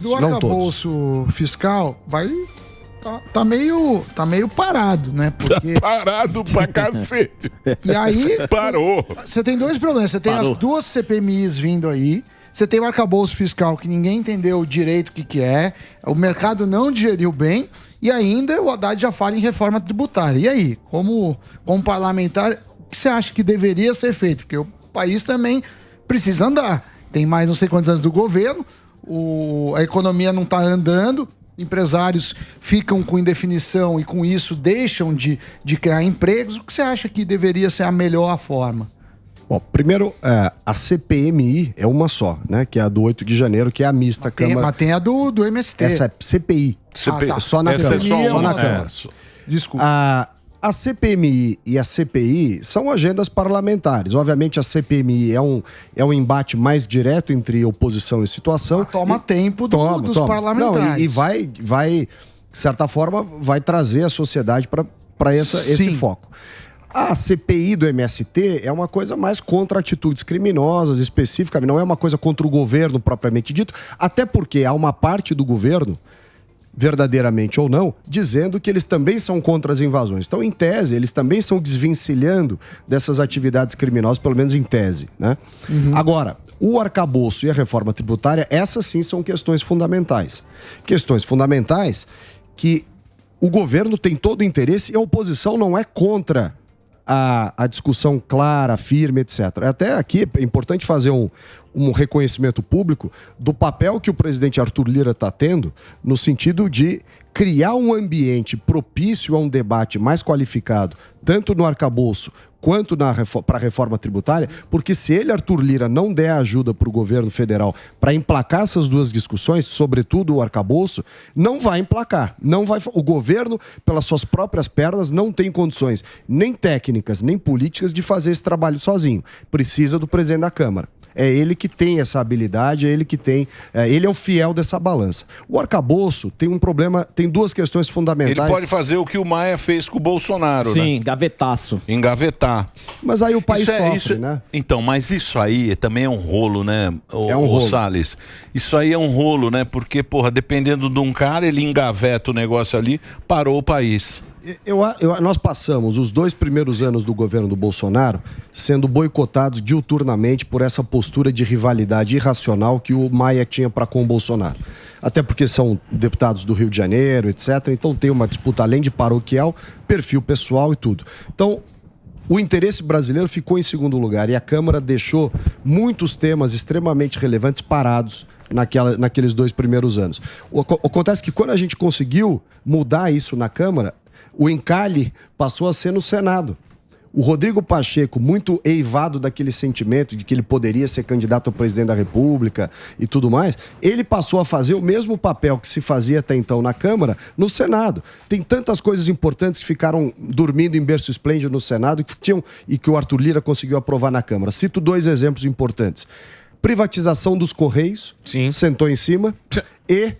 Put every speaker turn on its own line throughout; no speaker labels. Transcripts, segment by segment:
Do arcabouço fiscal, vai... Tá meio parado, né? Porque...
Tá parado pra cacete.
E aí...
Parou.
Você tem dois problemas. Você tem as duas CPMIs vindo aí. Você tem o arcabouço fiscal que ninguém entendeu direito o que é. O mercado não digeriu bem. E ainda o Haddad já fala em reforma tributária. E aí? Como parlamentar, o que você acha que deveria ser feito? Porque o país também precisa andar. Tem mais não sei quantos anos do governo. A economia não tá andando. Empresários ficam com indefinição e com isso deixam de criar empregos. O que você acha que deveria ser a melhor forma?
Bom, primeiro, a CPMI é uma só, né? Que é a do 8 de janeiro, que é a mista Câmara.
Mas tem a do MST.
Essa é CPI.
Tá.
Só na Câmara. Só na Câmara.
Desculpa.
A CPMI e a CPI são agendas parlamentares. Obviamente, a CPMI é um embate mais direto entre oposição e situação.
Mas toma tempo dos parlamentares.
Não, e vai, de certa forma, vai trazer a sociedade para esse foco. A CPI do MST é uma coisa mais contra atitudes criminosas, especificamente, não é uma coisa contra o governo propriamente dito, até porque há uma parte do governo, verdadeiramente ou não, dizendo que eles também são contra as invasões. Então, em tese, eles também estão desvencilhando dessas atividades criminosas, pelo menos em tese, né? Agora, o arcabouço e a reforma tributária, essas sim são questões fundamentais. Questões fundamentais que o governo tem todo o interesse e a oposição não é contra a discussão clara, firme, etc. Até aqui é importante fazer um reconhecimento público do papel que o presidente Arthur Lira está tendo no sentido de criar um ambiente propício a um debate mais qualificado, tanto no arcabouço quanto para a reforma tributária, porque se ele, Arthur Lira, não der ajuda para o governo federal para emplacar essas duas discussões, sobretudo o arcabouço, não vai emplacar. O governo, pelas suas próprias pernas, não tem condições nem técnicas, nem políticas de fazer esse trabalho sozinho. Precisa do presidente da Câmara. É ele que tem essa habilidade, ele é o fiel dessa balança. O arcabouço tem um problema, tem duas questões fundamentais.
Ele pode fazer o que o Maia fez com o Bolsonaro, né?
Sim, gavetaço.
Engavetar.
Mas aí o país sofre, né?
Então, mas isso aí também é um rolo, né?
É um rolo.
Salles. Isso aí é um rolo, né? Porque, porra, dependendo de um cara, ele engaveta o negócio ali, parou o país.
Nós passamos os 2 primeiros anos do governo do Bolsonaro sendo boicotados diuturnamente por essa postura de rivalidade irracional que o Maia tinha para com o Bolsonaro. Até porque são deputados do Rio de Janeiro, etc. Então tem uma disputa além de paroquial, perfil pessoal e tudo. Então, o interesse brasileiro ficou em segundo lugar e a Câmara deixou muitos temas extremamente relevantes parados naqueles 2 primeiros anos. Acontece que quando a gente conseguiu mudar isso na Câmara, o encalhe passou a ser no Senado. O Rodrigo Pacheco, muito eivado daquele sentimento de que ele poderia ser candidato a presidente da República e tudo mais, ele passou a fazer o mesmo papel que se fazia até então na Câmara, no Senado. Tem tantas coisas importantes que ficaram dormindo em berço esplêndido no Senado e que o Arthur Lira conseguiu aprovar na Câmara. Cito 2 exemplos importantes. Privatização dos Correios, sentou em cima, e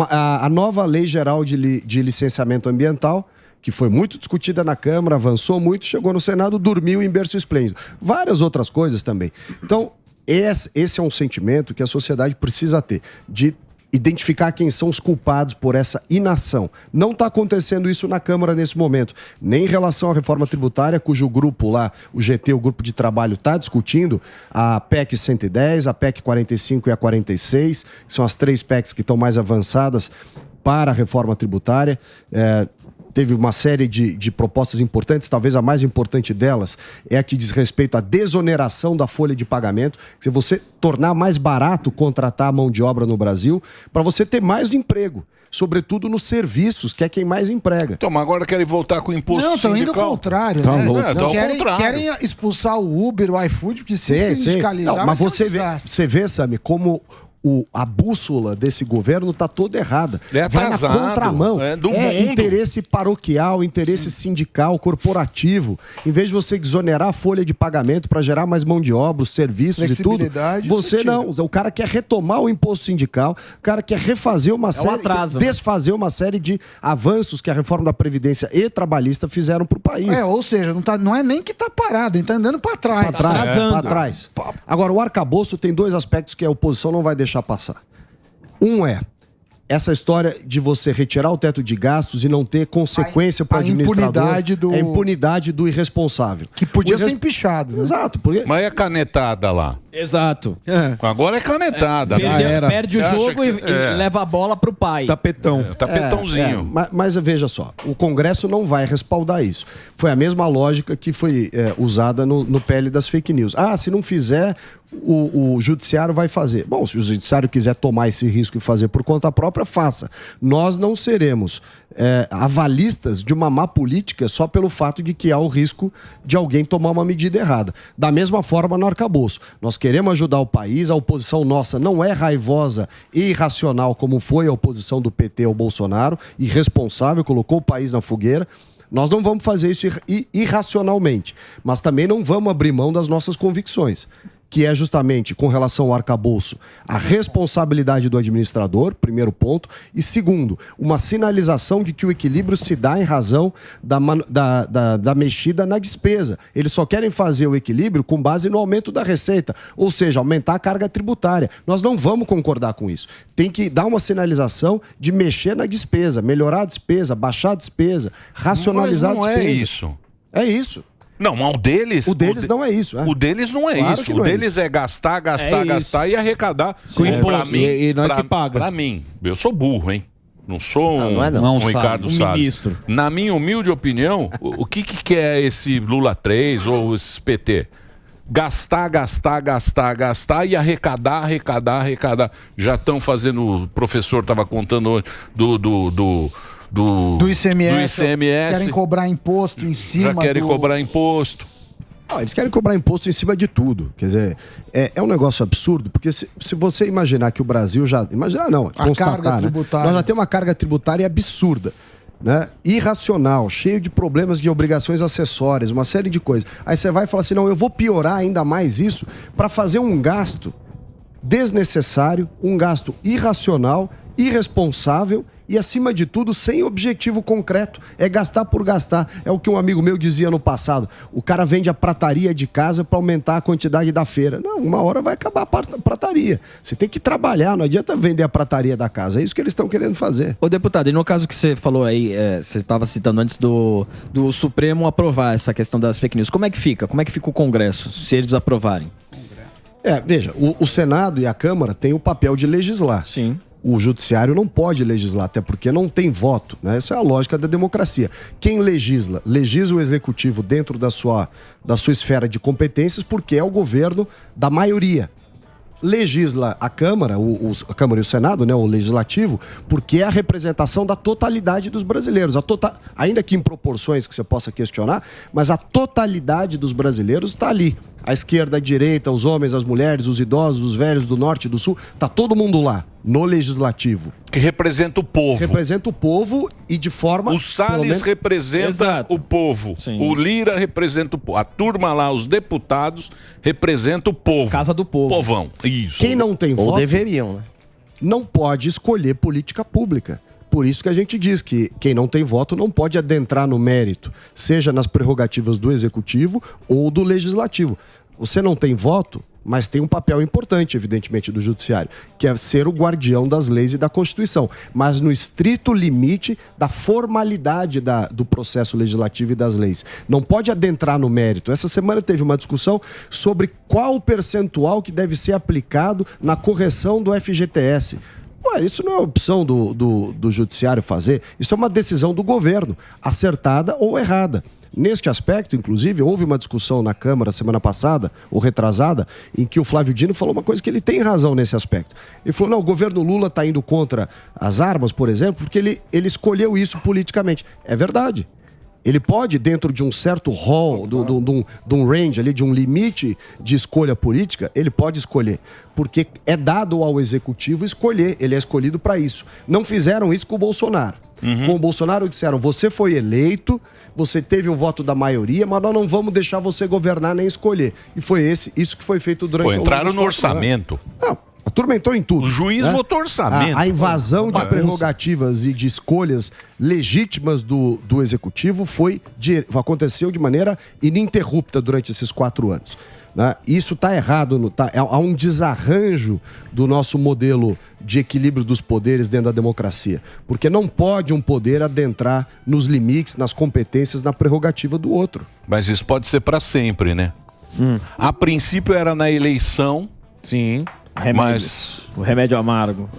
a nova Lei Geral de Licenciamento Ambiental, que foi muito discutida na Câmara, avançou muito, chegou no Senado, dormiu em berço esplêndido. Várias outras coisas também. Então, esse é um sentimento que a sociedade precisa ter, de identificar quem são os culpados por essa inação. Não está acontecendo isso na Câmara nesse momento, nem em relação à reforma tributária, cujo grupo lá, o GT, o grupo de trabalho, está discutindo a PEC 110, a PEC 45 e a 46, que são as 3 PECs que estão mais avançadas para a reforma tributária. Teve uma série de propostas importantes, talvez a mais importante delas é a que diz respeito à desoneração da folha de pagamento, se você tornar mais barato contratar a mão de obra no Brasil, para você ter mais emprego, sobretudo nos serviços, que é quem mais emprega.
Então, mas agora querem voltar com o imposto sindical.
Não, estão indo ao contrário, né? Querem expulsar o Uber, o iFood, porque se sindicalizar,
não, mas você vê, Sami, como a bússola desse governo está toda errada.
Vai na
contramão. Interesse paroquial, interesse sindical, corporativo. Em vez de você exonerar a folha de pagamento para gerar mais mão de obra, os serviços e tudo, você não. O cara quer retomar o imposto sindical, o cara quer refazer uma série, desfazer uma série de avanços que a reforma da Previdência e trabalhista fizeram para o país.
Ou seja, não é nem que está parado, ele está andando para trás.
Para trás. Agora, o arcabouço tem 2 aspectos que a oposição não vai deixar passar. Um é essa história de você retirar o teto de gastos e não ter consequência para o administrador. É a impunidade do irresponsável.
Que podia ser empichado. Né?
Exato. Porque...
Mas é canetada lá.
Exato.
Agora é canetada.
Perde o jogo e leva a bola pro pai.
Tapetão. Tapetãozinho.
Mas veja só, o Congresso não vai respaldar isso. Foi a mesma lógica que foi usada no PL das fake news. Se não fizer, o Judiciário vai fazer. Bom, se o Judiciário quiser tomar esse risco e fazer por conta própria, faça. Nós não seremos avalistas de uma má política só pelo fato de que há o risco de alguém tomar uma medida errada. Da mesma forma no arcabouço. Nós queremos ajudar o país, a oposição nossa não é raivosa e irracional como foi a oposição do PT ao Bolsonaro, irresponsável, colocou o país na fogueira. Nós não vamos fazer isso irracionalmente, mas também não vamos abrir mão das nossas convicções, que é justamente com relação ao arcabouço, a responsabilidade do administrador, primeiro ponto, e segundo, uma sinalização de que o equilíbrio se dá em razão da mexida na despesa. Eles só querem fazer o equilíbrio com base no aumento da receita, ou seja, aumentar a carga tributária. Nós não vamos concordar com isso. Tem que dar uma sinalização de mexer na despesa, melhorar a despesa, baixar a despesa, racionalizar a despesa.
Mas não é isso.
É isso.
Não, mas o deles...
O deles não é isso.
O deles não é
claro
isso. O deles é gastar e arrecadar.
Pra mim, e não é que paga.
Pra mim, eu sou burro, hein? Não sou
não,
Ricardo Salles. Na minha humilde opinião, o que é esse Lula 3 ou esse PT? Gastar e arrecadar. Já estão fazendo... O professor estava contando hoje do ICMS.
Querem cobrar imposto em cima.
Já querem cobrar imposto.
Eles querem cobrar imposto em cima de tudo. Quer dizer, é um negócio absurdo, porque se você imaginar que o Brasil já... Imaginar não, constatar, né? Nós já temos uma carga tributária absurda, né? Irracional, cheio de problemas de obrigações acessórias, uma série de coisas. Aí você vai e fala assim, não, eu vou piorar ainda mais isso para fazer um gasto desnecessário, um gasto irracional, irresponsável e, acima de tudo, sem objetivo concreto. É gastar por gastar. É o que um amigo meu dizia no passado. O cara vende a prataria de casa para aumentar a quantidade da feira. Não, uma hora vai acabar a prataria. Você tem que trabalhar, não adianta vender a prataria da casa. É isso que eles estão querendo fazer.
Ô, deputado, e no caso que você falou aí, você estava citando antes do Supremo aprovar essa questão das fake news. Como é que fica? Como é que fica o Congresso, se eles aprovarem?
Veja, o Senado e a Câmara têm o papel de legislar.
Sim.
O Judiciário não pode legislar, até porque não tem voto, né? Essa é a lógica da democracia. Quem legisla? Legisla o Executivo dentro da sua esfera de competências, porque é o governo da maioria. Legisla a Câmara, a Câmara e o Senado, né, o Legislativo, porque é a representação da totalidade dos brasileiros. Ainda que em proporções que você possa questionar, mas a totalidade dos brasileiros está ali. A esquerda, a direita, os homens, as mulheres, os idosos, os velhos do norte e do sul, tá todo mundo lá, no Legislativo.
Que representa o povo.
Representa o povo e de forma...
O Salles representa o povo. Sim. O Lira representa o povo. A turma lá, os deputados, representa o povo.
Casa do povo.
Povão. Isso.
Quem não tem voto...
Ou deveriam, né?
Não pode escolher política pública. Por isso que a gente diz que quem não tem voto não pode adentrar no mérito, seja nas prerrogativas do Executivo ou do Legislativo. Você não tem voto, mas tem um papel importante, evidentemente, do Judiciário, que é ser o guardião das leis e da Constituição, mas no estrito limite da formalidade do processo legislativo e das leis. Não pode adentrar no mérito. Essa semana teve uma discussão sobre qual o percentual que deve ser aplicado na correção do FGTS. Isso não é opção do Judiciário fazer, isso é uma decisão do governo, acertada ou errada. Neste aspecto, inclusive, houve uma discussão na Câmara semana passada, ou retrasada, em que o Flávio Dino falou uma coisa que ele tem razão nesse aspecto. Ele falou, não, o governo Lula está indo contra as armas, por exemplo, porque ele escolheu isso politicamente. É verdade. Ele pode, dentro de um certo rol, de um range ali, de um limite de escolha política, ele pode escolher. Porque é dado ao Executivo escolher, ele é escolhido para isso. Não fizeram isso com o Bolsonaro. Com o Bolsonaro disseram, você foi eleito, você teve o voto da maioria, mas nós não vamos deixar você governar nem escolher. E foi isso que foi feito durante o ano.
Entraram no orçamento.
Não, a turma entrou em tudo.
O juiz votou orçamento.
A invasão de prerrogativas e de escolhas legítimas do Executivo aconteceu de maneira ininterrupta durante esses 4 anos. Né? Isso está errado, há um desarranjo do nosso modelo de equilíbrio dos poderes dentro da democracia. Porque não pode um poder adentrar nos limites, nas competências, na prerrogativa do outro.
Mas isso pode ser para sempre, né? A princípio era na eleição.
Sim.
Mas
o remédio amargo.